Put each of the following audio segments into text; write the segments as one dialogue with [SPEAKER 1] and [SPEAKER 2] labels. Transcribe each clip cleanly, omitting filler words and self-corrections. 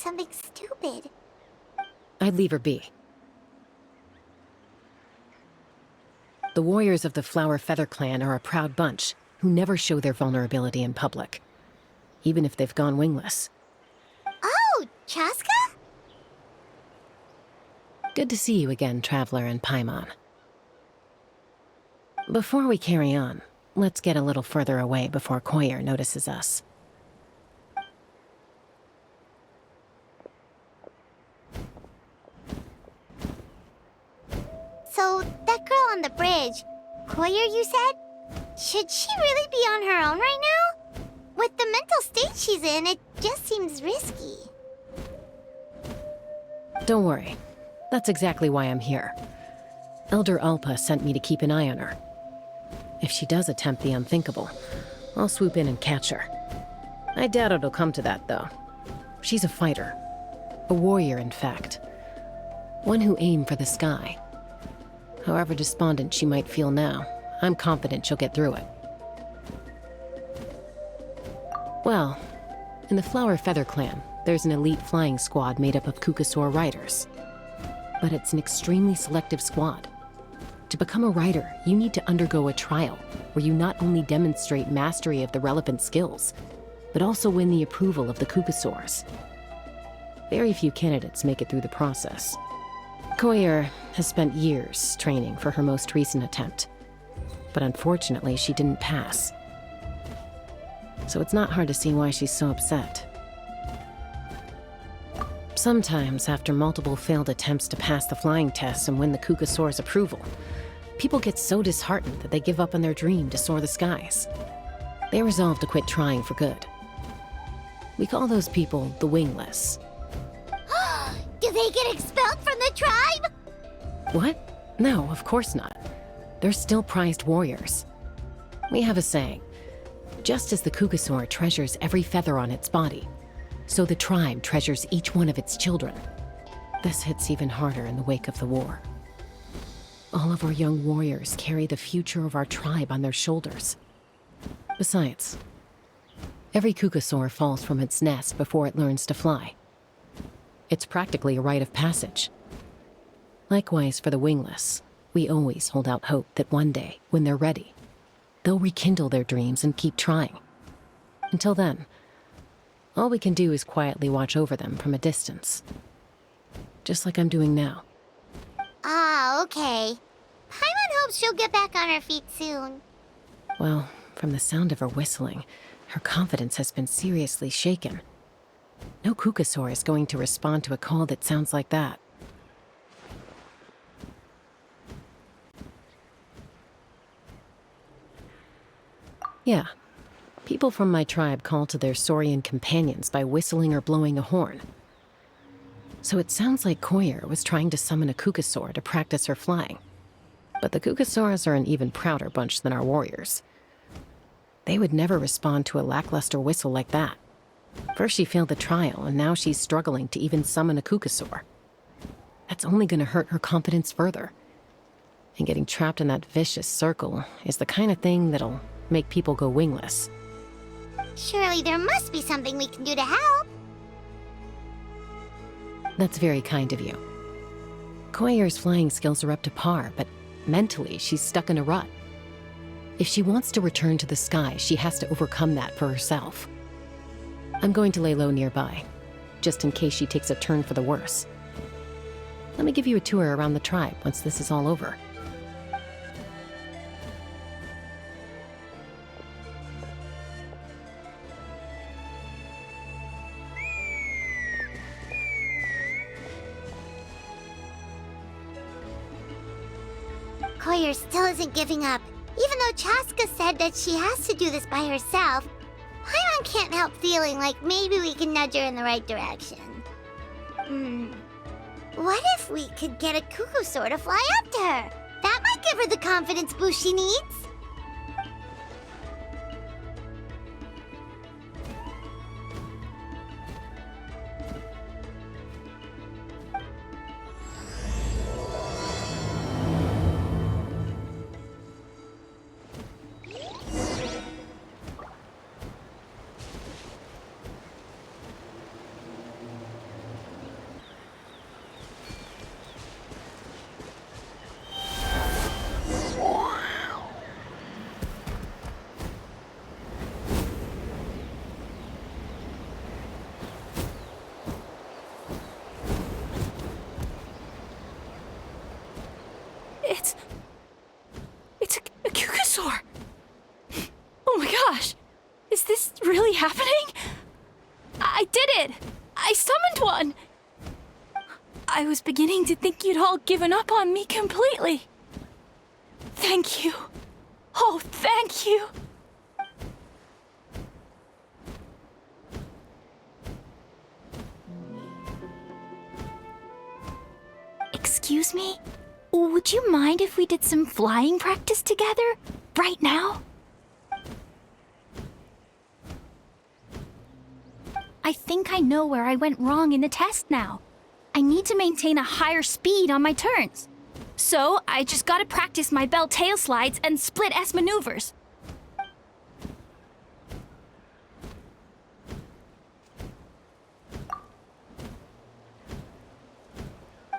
[SPEAKER 1] something stupid.
[SPEAKER 2] I'd leave her be. The warriors of the Flower Feather clan are a proud bunch who never show their vulnerability in public, even if they've gone wingless.
[SPEAKER 1] Oh, Chaska?
[SPEAKER 2] Good to see you again, Traveler and Paimon. Before we carry on, let's get a little further away before Koyer notices us.
[SPEAKER 1] So, that girl on the bridge, Koyer, you said? Should she really be on her own right now? With the mental state she's in, it just seems risky.
[SPEAKER 2] Don't worry. That's exactly why I'm here. Elder Alpa sent me to keep an eye on her. If she does attempt the unthinkable, I'll swoop in and catch her. I doubt it'll come to that, though. She's a fighter. A warrior, in fact. One who aimed for the sky. However despondent she might feel now, I'm confident she'll get through it. Well, in the Flower Feather clan, there's an elite flying squad made up of Kukasaur riders. But it's an extremely selective squad. To become a rider, you need to undergo a trial where you not only demonstrate mastery of the relevant skills, but also win the approval of the Kukasaurs. Very few candidates make it through the process. Koyer has spent years training for her most recent attempt, but unfortunately she didn't pass. So it's not hard to see why she's so upset. Sometimes, after multiple failed attempts to pass the flying tests and win the Kukasaur's approval, people get so disheartened that they give up on their dream to soar the skies. They resolve to quit trying for good. We call those people the wingless.
[SPEAKER 1] Do they get expelled from the tribe?
[SPEAKER 2] What? No, of course not. They're still prized warriors. We have a saying, just as the Kukasaur treasures every feather on its body, so the tribe treasures each one of its children. This hits even harder in the wake of the war. All of our young warriors carry the future of our tribe on their shoulders. Besides, every Kukasaur falls from its nest before it learns to fly. It's practically a rite of passage. Likewise for the wingless, we always hold out hope that one day, when they're ready, they'll rekindle their dreams and keep trying. Until then, all we can do is quietly watch over them from a distance. Just like I'm doing now.
[SPEAKER 1] Ah, okay. Paimon hopes she'll get back on her feet soon.
[SPEAKER 2] Well, from the sound of her whistling, her confidence has been seriously shaken. No Kukasaur is going to respond to a call that sounds like that. Yeah. People from my tribe call to their Saurian companions by whistling or blowing a horn. So it sounds like Koyer was trying to summon a Kukasaur to practice her flying. But the Kukasaurs are an even prouder bunch than our warriors. They would never respond to a lackluster whistle like that. First she failed the trial, and now she's struggling to even summon a Kukasaur. That's only going to hurt her confidence further. And getting trapped in that vicious circle is the kind of thing that'll make people go wingless.
[SPEAKER 1] Surely there must be something we can do to help.
[SPEAKER 2] That's very kind of you. Koyer's flying skills are up to par, but mentally she's stuck in a rut. If she wants to return to the sky, she has to overcome that for herself. I'm going to lay low nearby, just in case she takes a turn for the worse. Let me give you a tour around the tribe once this is all over.
[SPEAKER 1] Koyer still isn't giving up. Even though Chaska said that she has to do this by herself, Paimon can't help feeling like maybe we can nudge her in the right direction. What if we could get a Kukasaur to fly up to her? That might give her the confidence boost she needs.
[SPEAKER 3] really happening? I did it! I summoned one! I was beginning to think you'd all given up on me completely. Thank you. Oh, thank you. Excuse me? Would you mind if we did some flying practice together? Right now? I think I know where I went wrong in the test now. I need to maintain a higher speed on my turns. So, I just gotta practice my bell tail slides and split S maneuvers.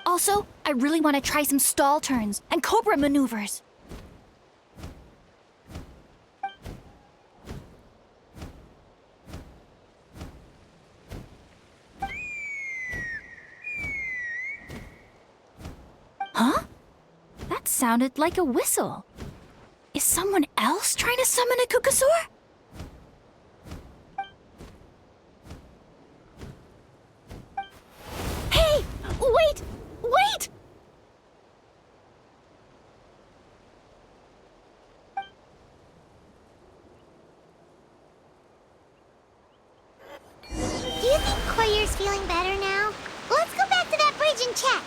[SPEAKER 3] Also, I really want to try some stall turns and cobra maneuvers. Huh? That sounded like a whistle. Is someone else trying to summon a Kukasaur? Hey! Wait! Wait!
[SPEAKER 1] Do you think Koyer's feeling better now? Let's go back to that bridge and check.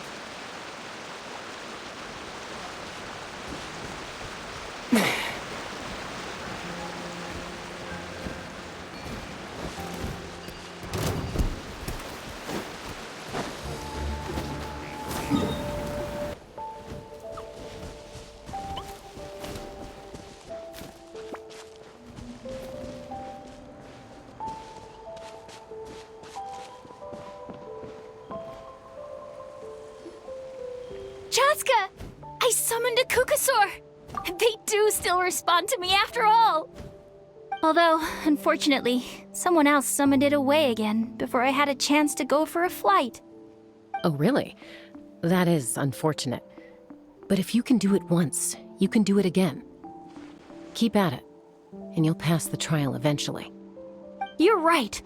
[SPEAKER 3] Chaska! I summoned a Kukasaur! They do still respond to me after all! Although, unfortunately, someone else summoned it away again before I had a chance to go for a flight.
[SPEAKER 2] Oh, really? That is unfortunate. But if you can do it once, you can do it again. Keep at it, and you'll pass the trial eventually.
[SPEAKER 3] You're right.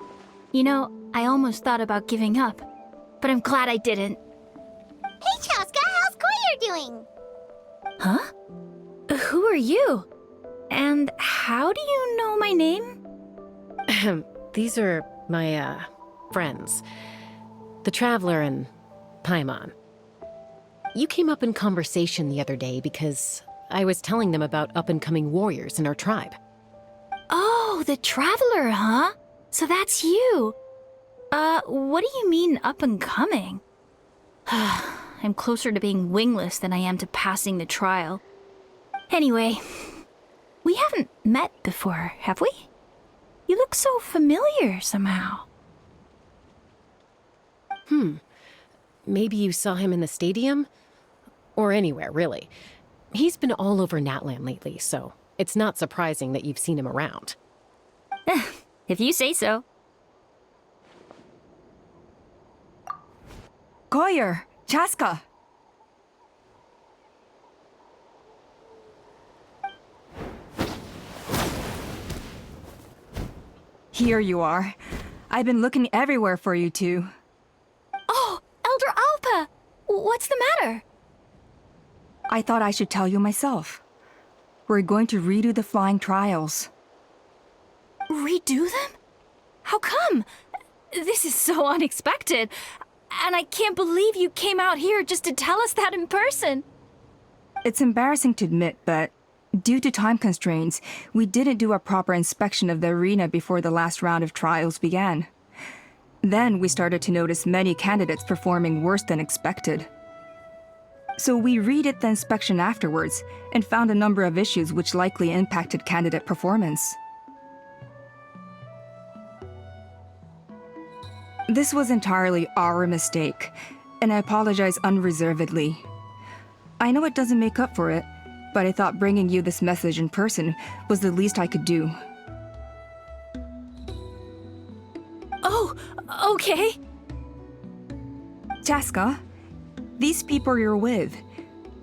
[SPEAKER 3] You know, I almost thought about giving up, but I'm glad I didn't.
[SPEAKER 1] Hey, Chaska, how's Koyer doing?
[SPEAKER 3] Huh? Who are you? And how do you know my name?
[SPEAKER 2] These are my, friends. The Traveler and Paimon. You came up in conversation the other day because I was telling them about up-and-coming warriors in our tribe.
[SPEAKER 3] Oh, the Traveler, huh? So that's you. What do you mean up-and-coming? I'm closer to being wingless than I am to passing the trial. Anyway, we haven't met before, have we? You look so familiar somehow.
[SPEAKER 2] Maybe you saw him in the stadium? Or anywhere, really. He's been all over Natlan lately, so it's not surprising that you've seen him around.
[SPEAKER 3] If you say so.
[SPEAKER 4] Koyer! Chaska! Here you are. I've been looking everywhere for you two.
[SPEAKER 3] Oh, Elder Alpa! What's the matter?
[SPEAKER 4] I thought I should tell you myself. We're going to redo the flying trials.
[SPEAKER 3] Redo them? How come? This is so unexpected. And I can't believe you came out here just to tell us that in person.
[SPEAKER 4] It's embarrassing to admit, but due to time constraints, we didn't do a proper inspection of the arena before the last round of trials began. Then we started to notice many candidates performing worse than expected. So we redid the inspection afterwards and found a number of issues which likely impacted candidate performance. This was entirely our mistake, and I apologize unreservedly. I know it doesn't make up for it, but I thought bringing you this message in person was the least I could do.
[SPEAKER 3] Oh, okay.
[SPEAKER 4] Chaska, these people you're with,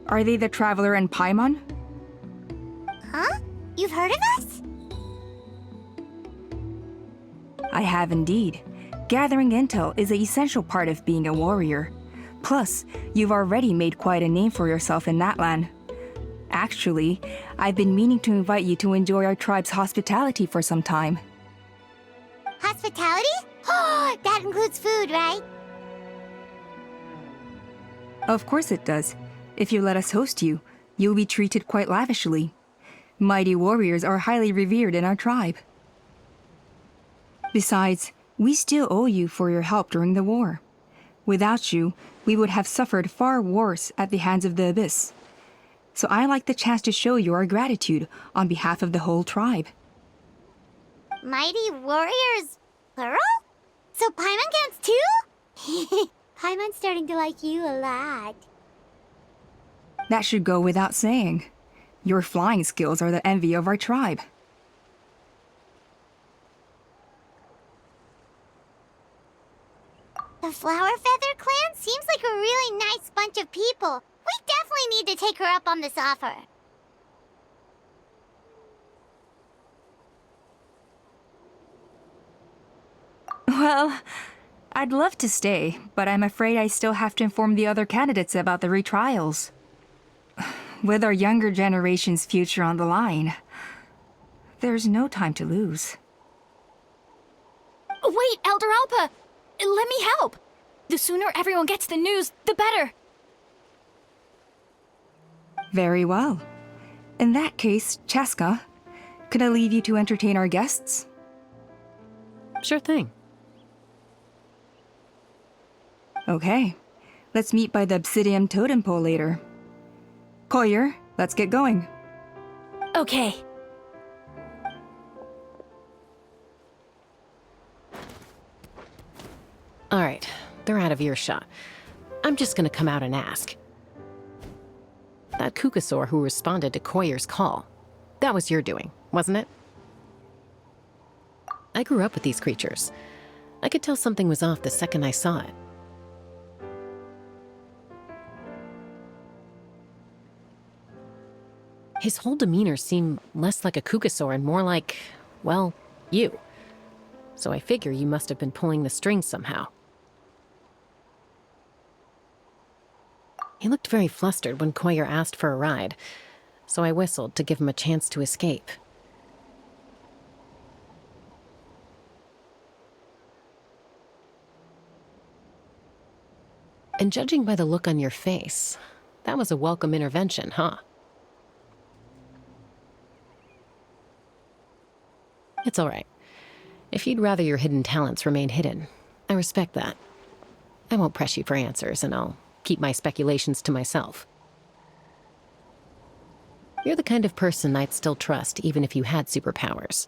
[SPEAKER 4] are they the Traveler and Paimon?
[SPEAKER 1] Huh? You've heard of us?
[SPEAKER 4] I have indeed. Gathering intel is an essential part of being a warrior. Plus, you've already made quite a name for yourself in Natlan. Actually, I've been meaning to invite you to enjoy our tribe's hospitality for some time.
[SPEAKER 1] Hospitality? Oh, that includes food, right?
[SPEAKER 4] Of course it does. If you let us host you, you'll be treated quite lavishly. Mighty warriors are highly revered in our tribe. Besides, we still owe you for your help during the war. Without you, we would have suffered far worse at the hands of the Abyss. So I like the chance to show you our gratitude on behalf of the whole tribe.
[SPEAKER 1] Mighty warriors, plural? So Paimon counts too? Paimon's starting to like you a lot.
[SPEAKER 4] That should go without saying. Your flying skills are the envy of our tribe.
[SPEAKER 1] The Flower Feather clan seems like a really nice bunch of people. We definitely need to take her up on this offer.
[SPEAKER 4] Well, I'd love to stay, but I'm afraid I still have to inform the other candidates about the retrials. With our younger generation's future on the line, there's no time to lose.
[SPEAKER 3] Wait, Elder Alpa! Let me help! The sooner everyone gets the news, the better!
[SPEAKER 4] Very well. In that case, Chaska, could I leave you to entertain our guests?
[SPEAKER 2] Sure thing.
[SPEAKER 4] Okay. Let's meet by the Obsidian Totem Pole later. Collier, let's get going.
[SPEAKER 3] Okay.
[SPEAKER 2] All right, they're out of earshot. I'm just gonna come out and ask. That Kukasaur who responded to Koyer's call, that was your doing, wasn't it? I grew up with these creatures. I could tell something was off the second I saw it. His whole demeanor seemed less like a Kukasaur and more like, well, you. So I figure you must have been pulling the strings somehow. He looked very flustered when Koyer asked for a ride, so I whistled to give him a chance to escape. And judging by the look on your face, that was a welcome intervention, huh? It's all right. If you'd rather your hidden talents remain hidden, I respect that. I won't press you for answers, and I'll keep my speculations to myself. You're the kind of person I'd still trust even if you had superpowers.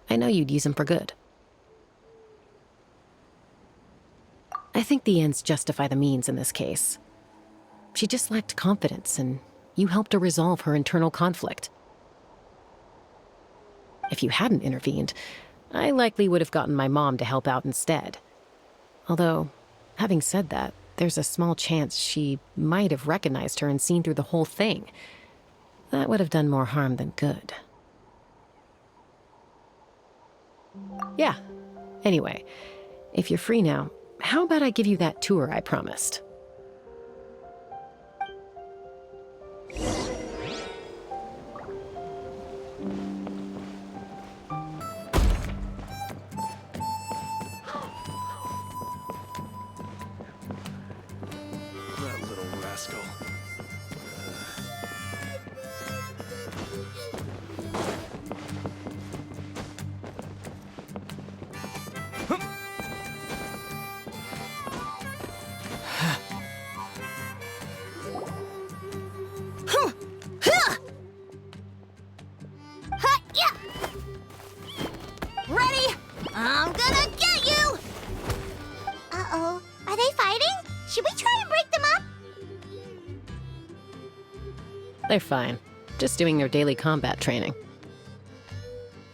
[SPEAKER 2] I know you'd use them for good. I think the ends justify the means in this case. She just lacked confidence, and you helped her resolve her internal conflict. If you hadn't intervened, I likely would have gotten my mom to help out instead. Although, having said that, there's a small chance she might have recognized her and seen through the whole thing. That would have done more harm than good. Yeah. Anyway, if you're free now, how about I give you that tour I promised?
[SPEAKER 5] That little rascal.
[SPEAKER 1] Ready? I'm gonna get you! Uh-oh. Are they fighting? Should we try and break them up?
[SPEAKER 2] They're fine. Just doing their daily combat training.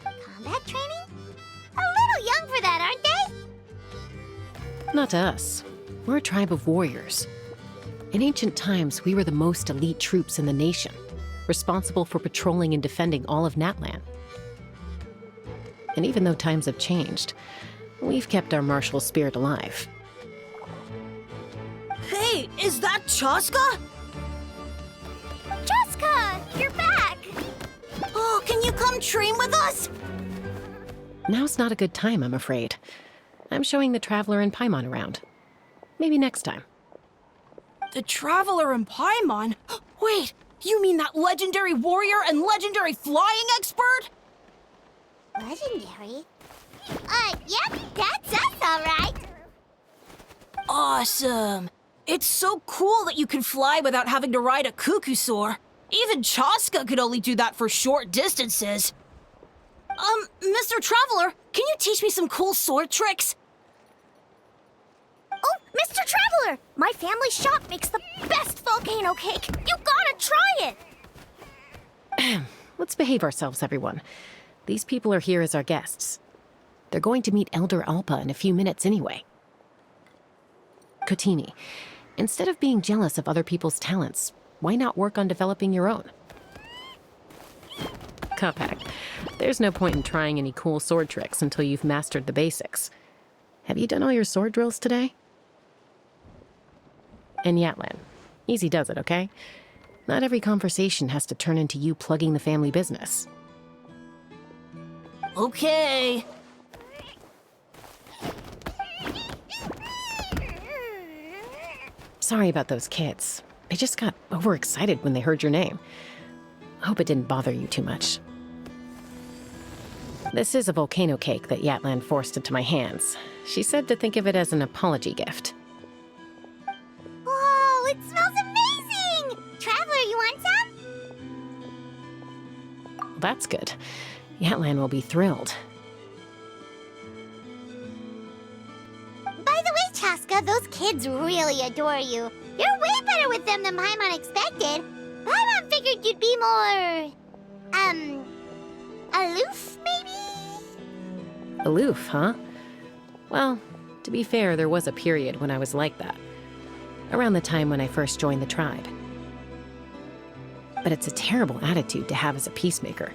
[SPEAKER 1] Combat training? A little young for that, aren't they?
[SPEAKER 2] Not to us. We're a tribe of warriors. In ancient times, we were the most elite troops in the nation, responsible for patrolling and defending all of Natlan. And even though times have changed, we've kept our martial spirit alive.
[SPEAKER 6] Hey, is that Chaska?
[SPEAKER 1] Chaska, you're back!
[SPEAKER 6] Oh, can you come train with us?
[SPEAKER 2] Now's not a good time, I'm afraid. I'm showing the Traveler and Paimon around. Maybe next time.
[SPEAKER 6] The Traveler and Paimon? Wait, you mean that legendary warrior and legendary flying expert?
[SPEAKER 1] Legendary? Yep, that's us, all right.
[SPEAKER 6] Awesome. It's so cool that you can fly without having to ride a cuckoosaur. Even Chaska could only do that for short distances. Mr. Traveler, can you teach me some cool sword tricks?
[SPEAKER 1] Oh, Mr. Traveler! My family shop makes the best volcano cake! You gotta try it!
[SPEAKER 2] Let's behave ourselves, everyone. These people are here as our guests. They're going to meet Elder Alpa in a few minutes anyway. Kotini, instead of being jealous of other people's talents, why not work on developing your own? Cuphack, there's no point in trying any cool sword tricks until you've mastered the basics. Have you done all your sword drills today? And Yatlan, easy does it, okay? Not every conversation has to turn into you plugging the family business.
[SPEAKER 6] Okay.
[SPEAKER 2] Sorry about those kids. They just got overexcited when they heard your name. I hope it didn't bother you too much. This is a volcano cake that Yatlan forced into my hands. She said to think of it as an apology gift.
[SPEAKER 1] Whoa, it smells amazing! Traveler, you want some?
[SPEAKER 2] Well, that's good. Yatlan will be thrilled.
[SPEAKER 1] By the way, Chaska, those kids really adore you. You're way better with them than Paimon expected. Paimon figured you'd be more... aloof, maybe?
[SPEAKER 2] Aloof, huh? Well, to be fair, there was a period when I was like that. Around the time when I first joined the tribe. But it's a terrible attitude to have as a peacemaker.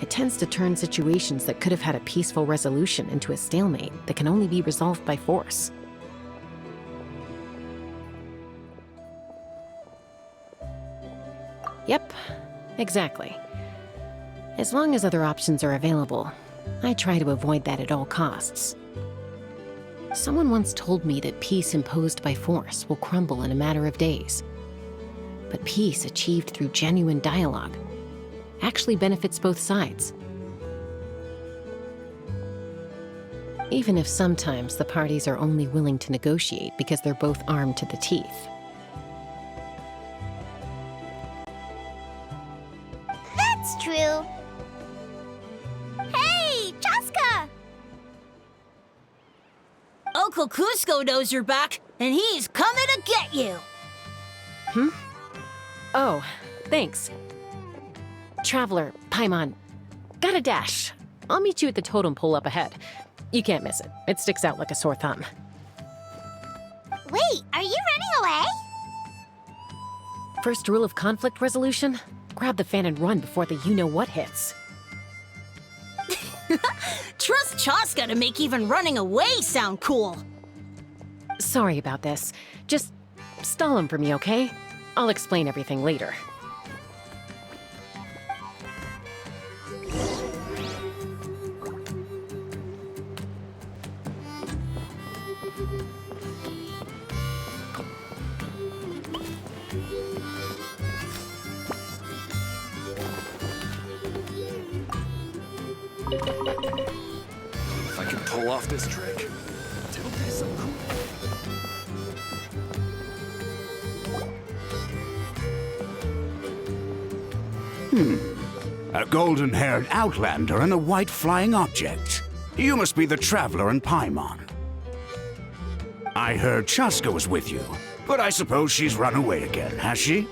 [SPEAKER 2] It tends to turn situations that could have had a peaceful resolution into a stalemate that can only be resolved by force. Yep, exactly. As long as other options are available, I try to avoid that at all costs. Someone once told me that peace imposed by force will crumble in a matter of days. But peace achieved through genuine dialogue actually benefits both sides. Even if sometimes the parties are only willing to negotiate because they're both armed to the teeth.
[SPEAKER 1] That's true. Hey, Chaska!
[SPEAKER 6] Uncle Cusco knows you're back, and he's coming to get you.
[SPEAKER 2] Oh, thanks. Traveler, Paimon, gotta dash. I'll meet you at the totem pole up ahead. You can't miss it. It sticks out like a sore thumb.
[SPEAKER 1] Wait, are you running away?
[SPEAKER 2] First rule of conflict resolution? Grab the fan and run before the you-know-what hits.
[SPEAKER 6] Trust Chaska to make even running away sound cool.
[SPEAKER 2] Sorry about this. Just stall him for me, okay? I'll explain everything later.
[SPEAKER 5] If I can pull off this trick, it'll be so cool.
[SPEAKER 7] A golden-haired outlander and a white flying object. You must be the Traveler and Paimon. I heard Chaska was with you, but I suppose she's run away again, has she?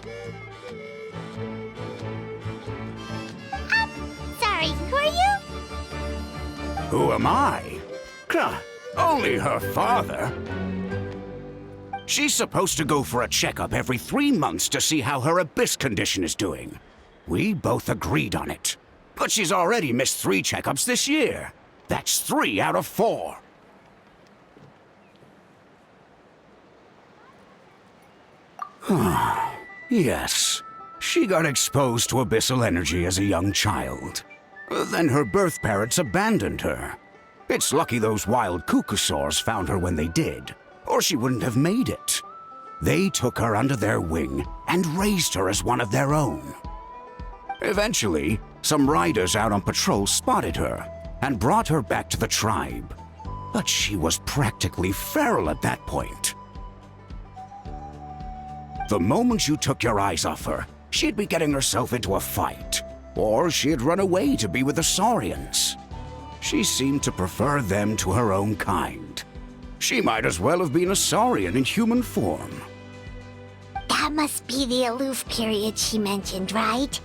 [SPEAKER 1] Sorry, who are you?
[SPEAKER 7] Who am I? Only her father. She's supposed to go for a checkup every 3 months to see how her abyss condition is doing. We both agreed on it. But she's already missed 3 checkups this year. That's 3 out of 4. Yes, she got exposed to abyssal energy as a young child. Then her birth parents abandoned her. It's lucky those wild cuckoosaurs found her when they did, or she wouldn't have made it. They took her under their wing and raised her as one of their own. Eventually, some riders out on patrol spotted her and brought her back to the tribe. But she was practically feral at that point. The moment you took your eyes off her, she'd be getting herself into a fight, or she'd run away to be with the Saurians. She seemed to prefer them to her own kind. She might as well have been a Saurian in human form.
[SPEAKER 1] That must be the aloof period she mentioned, right?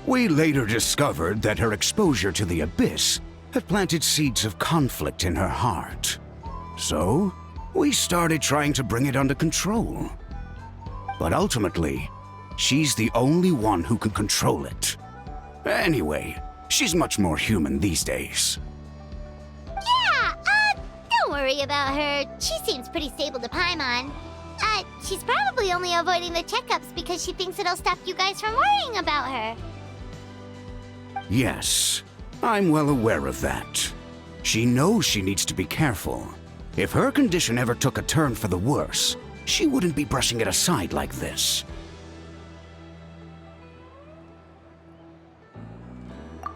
[SPEAKER 7] We later discovered that her exposure to the abyss had planted seeds of conflict in her heart. So, we started trying to bring it under control. But ultimately, she's the only one who can control it. Anyway, she's much more human these days.
[SPEAKER 1] Yeah, don't worry about her. She seems pretty stable to Paimon. She's probably only avoiding the checkups because she thinks it'll stop you guys from worrying about her.
[SPEAKER 7] Yes, I'm well aware of that. She knows she needs to be careful. If her condition ever took a turn for the worse, she wouldn't be brushing it aside like this.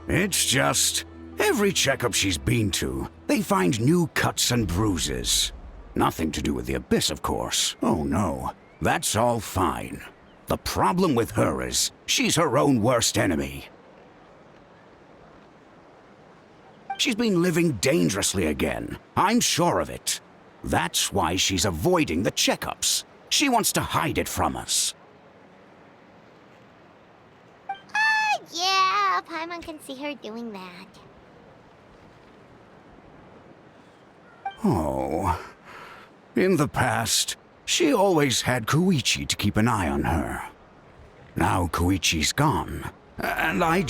[SPEAKER 7] It's just, every checkup she's been to, they find new cuts and bruises. Nothing to do with the abyss, of course. Oh no, that's all fine. The problem with her is, she's her own worst enemy. She's been living dangerously again. I'm sure of it. That's why she's avoiding the checkups. She wants to hide it from us.
[SPEAKER 1] Yeah, Paimon can see her doing that.
[SPEAKER 7] Oh. In the past, she always had Koichi to keep an eye on her. Now Koichi's gone, and I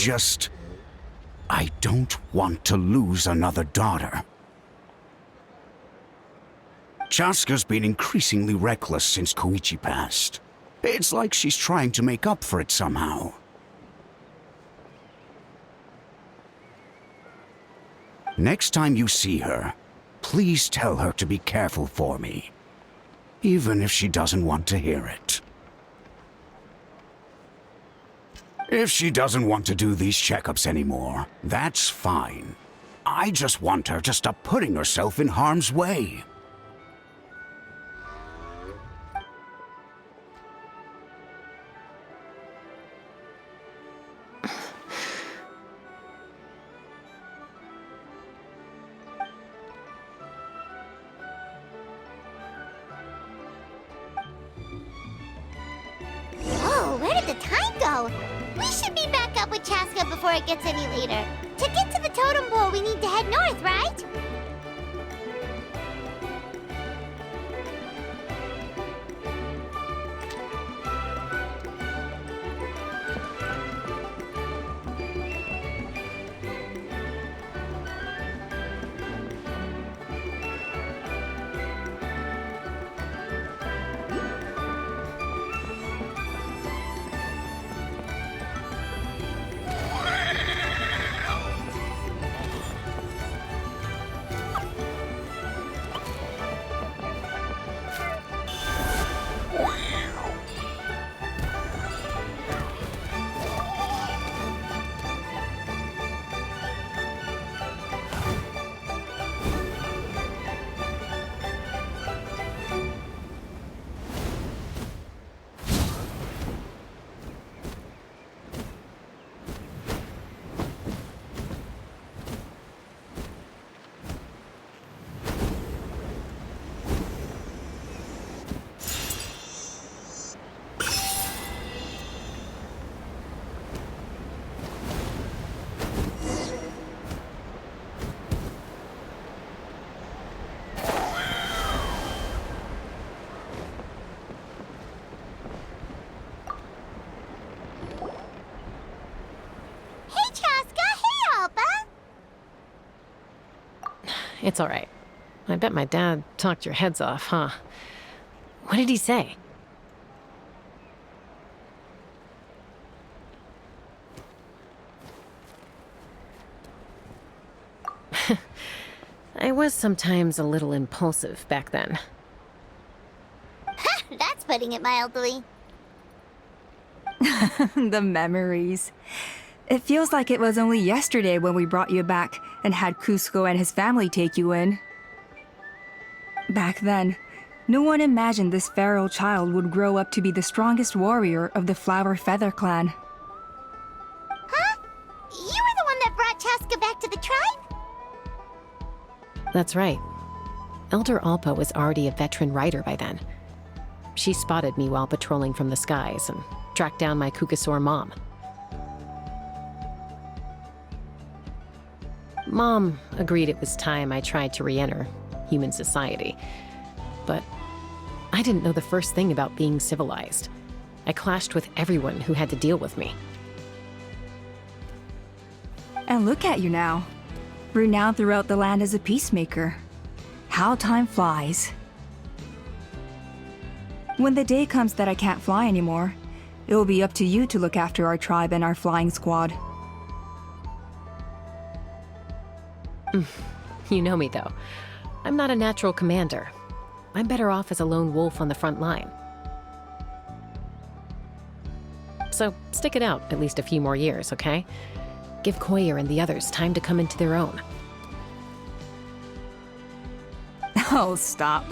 [SPEAKER 7] don't want to lose another daughter. Chaska's been increasingly reckless since Koichi passed. It's like she's trying to make up for it somehow. Next time you see her, please tell her to be careful for me. Even if she doesn't want to hear it. If she doesn't want to do these checkups anymore, that's fine. I just want her to stop putting herself in harm's way.
[SPEAKER 1] Whoa, where did the time go? We should be back up with Chaska before it gets any later. To get to the totem pole, we need to head north, right?
[SPEAKER 2] It's all right. I bet my dad talked your heads off, huh? What did he say? I was sometimes a little impulsive back then.
[SPEAKER 1] That's putting it mildly.
[SPEAKER 4] The memories. It feels like it was only yesterday when we brought you back and had Cusco and his family take you in. Back then, no one imagined this feral child would grow up to be the strongest warrior of the Flower Feather clan.
[SPEAKER 1] Huh? You were the one that brought Chaska back to the tribe?
[SPEAKER 2] That's right. Elder Alpa was already a veteran rider by then. She spotted me while patrolling from the skies and tracked down my Kukasaur mom. Mom agreed it was time I tried to re-enter human society. But I didn't know the first thing about being civilized. I clashed with everyone who had to deal with me.
[SPEAKER 4] And look at you now, renowned throughout the land as a peacemaker. How time flies. When the day comes that I can't fly anymore, it will be up to you to look after our tribe and our flying squad.
[SPEAKER 2] You know me, though. I'm not a natural commander. I'm better off as a lone wolf on the front line. So stick it out at least a few more years, okay? Give Koyer and the others time to come into their own.
[SPEAKER 4] Oh, stop.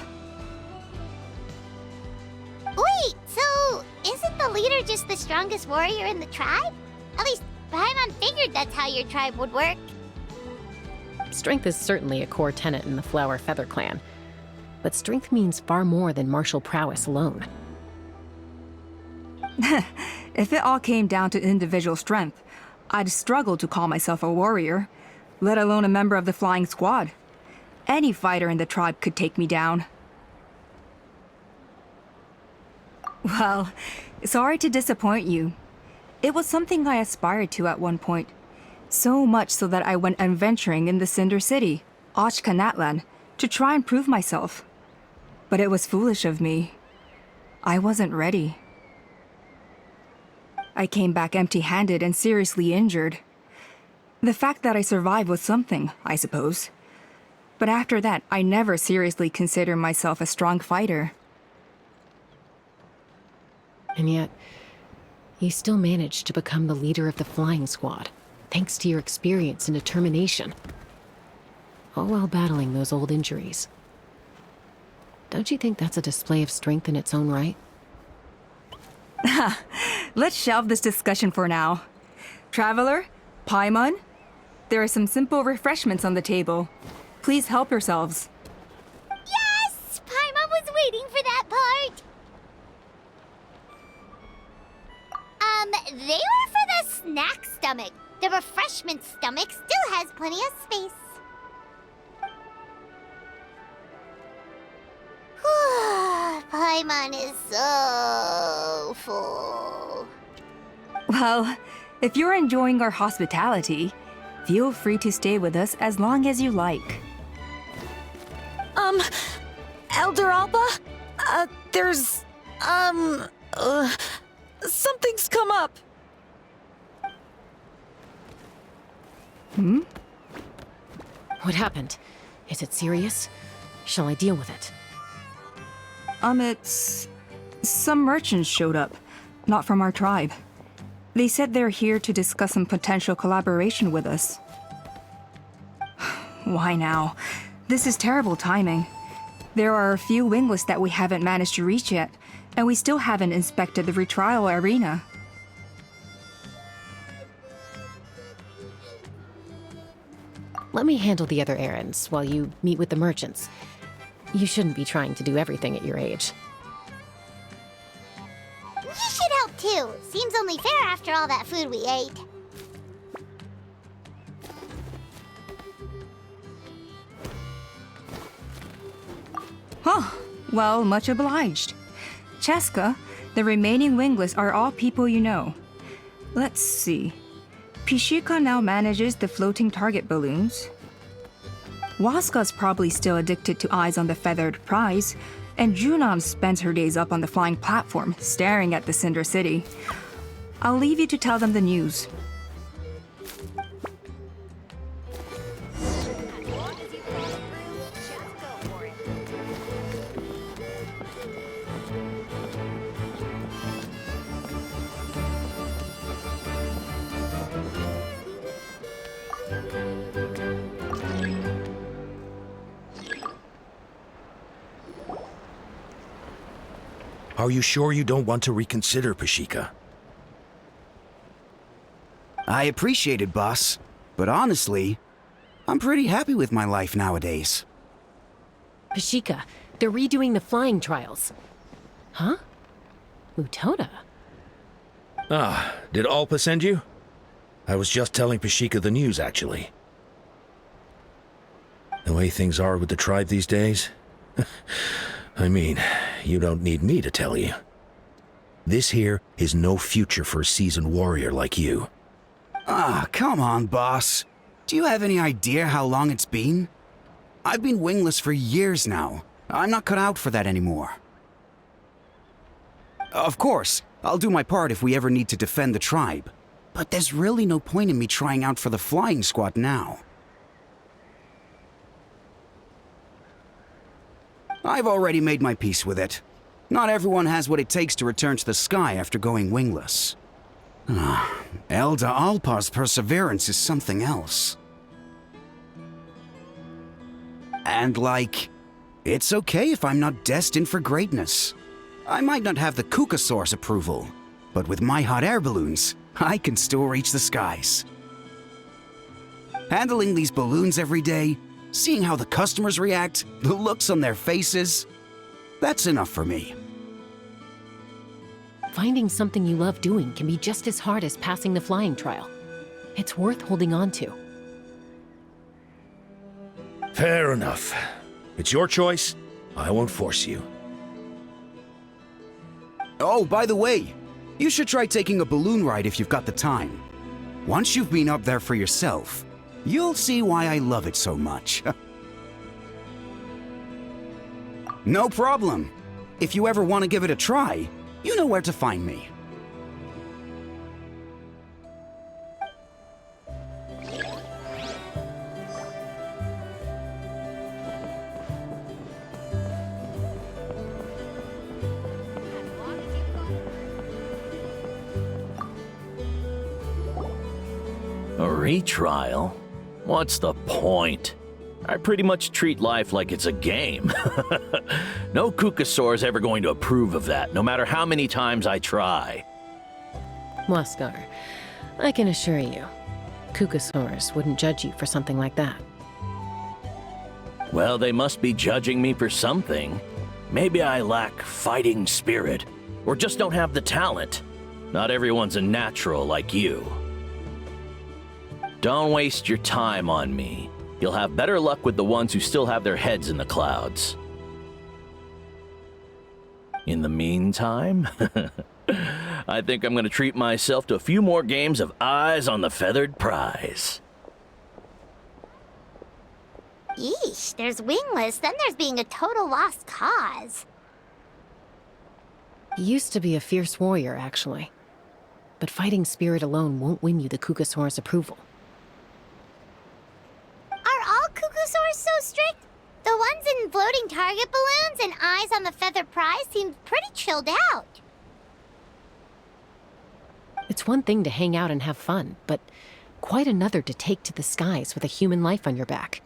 [SPEAKER 1] Wait, so isn't the leader just the strongest warrior in the tribe? At least Paimon figured that's how your tribe would work.
[SPEAKER 2] Strength is certainly a core tenet in the Flower Feather clan. But strength means far more than martial prowess alone.
[SPEAKER 4] If it all came down to individual strength, I'd struggle to call myself a warrior, let alone a member of the flying squad. Any fighter in the tribe could take me down. Well, sorry to disappoint you. It was something I aspired to at one point. So much so that I went adventuring in the Cinder City, Ochkanatlan, to try and prove myself. But it was foolish of me. I wasn't ready. I came back empty-handed and seriously injured. The fact that I survived was something, I suppose. But after that, I never seriously considered myself a strong fighter.
[SPEAKER 2] And yet, you still managed to become the leader of the flying squad, thanks to your experience and determination. All while battling those old injuries. Don't you think that's a display of strength in its own right?
[SPEAKER 4] Let's shelve this discussion for now. Traveler, Paimon, there are some simple refreshments on the table. Please help yourselves.
[SPEAKER 1] Yes! Paimon was waiting for that part! They were for the snack stomach. The refreshment stomach still has plenty of space. Paimon is so full.
[SPEAKER 4] Well, if you're enjoying our hospitality, feel free to stay with us as long as you like.
[SPEAKER 6] Elder Alba? Something's come up.
[SPEAKER 2] What happened? Is it serious? Shall I deal with it?
[SPEAKER 4] It's... Some merchants showed up, not from our tribe. They said they're here to discuss some potential collaboration with us. Why now? This is terrible timing. There are a few wingless that we haven't managed to reach yet, and we still haven't inspected the retrial arena.
[SPEAKER 2] Let me handle the other errands while you meet with the merchants. You shouldn't be trying to do everything at your age.
[SPEAKER 1] You should help too. Seems only fair after all that food we ate.
[SPEAKER 4] Huh. Well, much obliged. Chaska, the remaining wingless are all people you know. Let's see. Pishika now manages the floating target balloons. Waska's probably still addicted to Eyes on the Feathered Prize, and Junon spends her days up on the flying platform, staring at the Cinder City. I'll leave you to tell them the news.
[SPEAKER 8] Are you sure you don't want to reconsider, Pashika?
[SPEAKER 9] I appreciate it, boss. But honestly, I'm pretty happy with my life nowadays.
[SPEAKER 2] Pashika, they're redoing the flying trials. Huh? Mutoda?
[SPEAKER 8] Ah, did Alpa send you? I was just telling Pashika the news, actually. The way things are with the tribe these days? I mean, you don't need me to tell you. This here is no future for a seasoned warrior like you.
[SPEAKER 9] Ah, come on, boss. Do you have any idea how long it's been? I've been wingless for years now. I'm not cut out for that anymore. Of course, I'll do my part if we ever need to defend the tribe. But there's really no point in me trying out for the flying squad now. I've already made my peace with it. Not everyone has what it takes to return to the sky after going wingless. Elder Alpa's perseverance is something else. And it's okay if I'm not destined for greatness. I might not have the Kukasaur's approval, but with my hot air balloons, I can still reach the skies. Handling these balloons every day, seeing how the customers react, the looks on their faces, that's enough for me.
[SPEAKER 2] Finding something you love doing can be just as hard as passing the flying trial. It's worth holding on to.
[SPEAKER 8] Fair enough. It's your choice. I won't force you.
[SPEAKER 9] Oh, by the way, you should try taking a balloon ride if you've got the time. Once you've been up there for yourself, you'll see why I love it so much. No problem. If you ever want to give it a try, you know where to find me.
[SPEAKER 10] A retrial? What's the point? I pretty much treat life like it's a game. No Kukasaur is ever going to approve of that, no matter how many times I try.
[SPEAKER 2] Waskar, I can assure you, Kukasaurs wouldn't judge you for something like that.
[SPEAKER 10] Well, they must be judging me for something. Maybe I lack fighting spirit, or just don't have the talent. Not everyone's a natural like you. Don't waste your time on me. You'll have better luck with the ones who still have their heads in the clouds. In the meantime, I think I'm going to treat myself to a few more games of Eyes on the Feathered Prize.
[SPEAKER 1] Yeesh, there's wingless, then there's being a total lost cause.
[SPEAKER 2] You used to be a fierce warrior, actually. But fighting spirit alone won't win you the Kukasaur's approval.
[SPEAKER 1] Are all Kukusaurs so strict? The ones in floating target balloons and Eyes on the Feathered Prize seemed pretty chilled out.
[SPEAKER 2] It's one thing to hang out and have fun, but quite another to take to the skies with a human life on your back.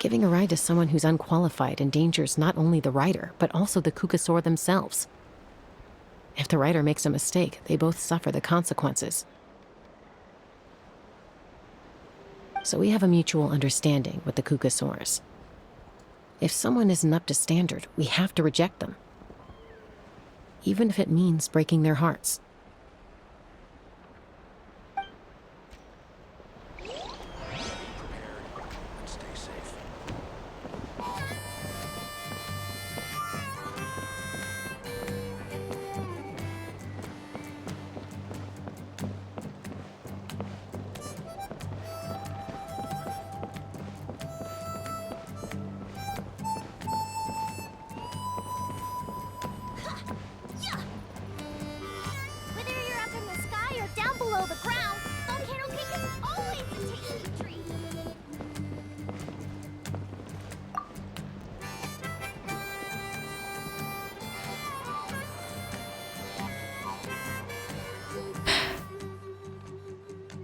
[SPEAKER 2] Giving a ride to someone who's unqualified endangers not only the rider, but also the Kukasaur themselves. If the rider makes a mistake, they both suffer the consequences. So we have a mutual understanding with the Kukasaurs. If someone isn't up to standard, we have to reject them. Even if it means breaking their hearts.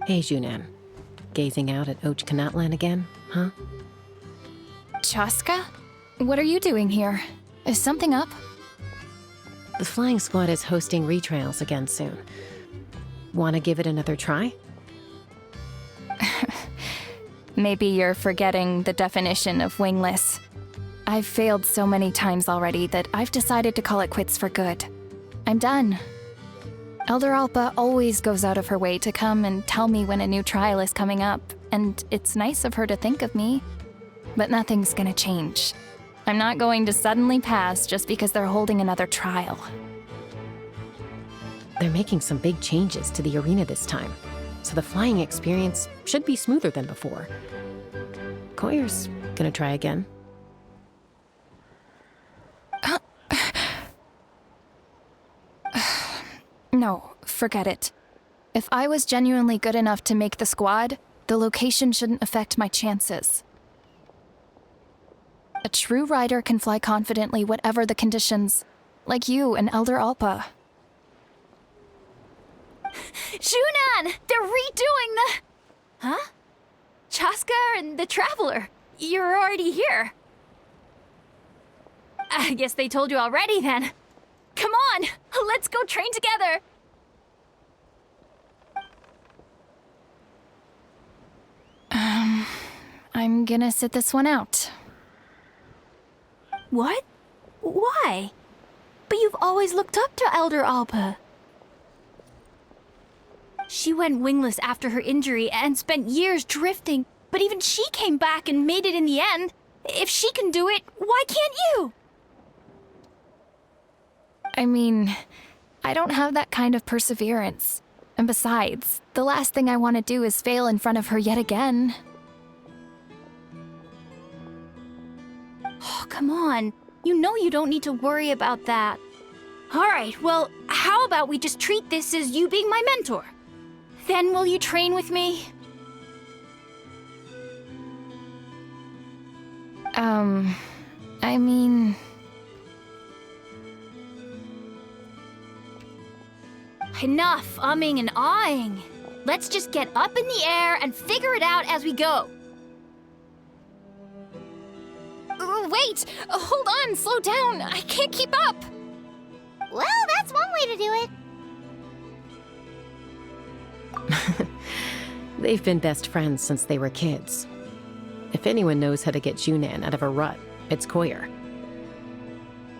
[SPEAKER 2] Hey, Junan. Gazing out at Ochkanatlan again, huh?
[SPEAKER 3] Chaska? What are you doing here? Is something up?
[SPEAKER 2] The flying squad is hosting retrials again soon. Want to give it another try?
[SPEAKER 3] Maybe you're forgetting the definition of wingless. I've failed so many times already that I've decided to call it quits for good. I'm done. Elder Alpa always goes out of her way to come and tell me when a new trial is coming up, and it's nice of her to think of me. But nothing's gonna change. I'm not going to suddenly pass just because they're holding another trial.
[SPEAKER 2] They're making some big changes to the arena this time, so the flying experience should be smoother than before. Koyer's gonna try again.
[SPEAKER 3] No, forget it. If I was genuinely good enough to make the squad, the location shouldn't affect my chances. A true rider can fly confidently whatever the conditions, like you and Elder Alpa.
[SPEAKER 11] Junan! They're redoing the... Huh? Chaska and the Traveler. You're already here. I guess they told you already then. Come on! Let's go train together!
[SPEAKER 3] I'm gonna sit this one out.
[SPEAKER 11] What? Why? But you've always looked up to Elder Alpa. She went wingless after her injury and spent years drifting, but even she came back and made it in the end. If she can do it, why can't you?
[SPEAKER 3] I mean, I don't have that kind of perseverance. And besides, the last thing I want to do is fail in front of her yet again.
[SPEAKER 11] Oh, come on. You know you don't need to worry about that. All right, well, how about we just treat this as you being my mentor? Then will you train with me?
[SPEAKER 3] I mean...
[SPEAKER 11] Enough umming and ahhing. Let's just get up in the air and figure it out as we go.
[SPEAKER 3] Wait! Hold on! Slow down! I can't keep up!
[SPEAKER 1] Well, that's one way to do it.
[SPEAKER 2] They've been best friends since they were kids. If anyone knows how to get Junan out of a rut, it's Koyer.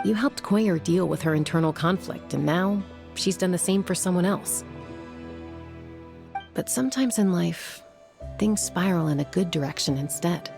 [SPEAKER 2] You helped Koyer deal with her internal conflict, and now she's done the same for someone else. But sometimes in life, things spiral in a good direction instead.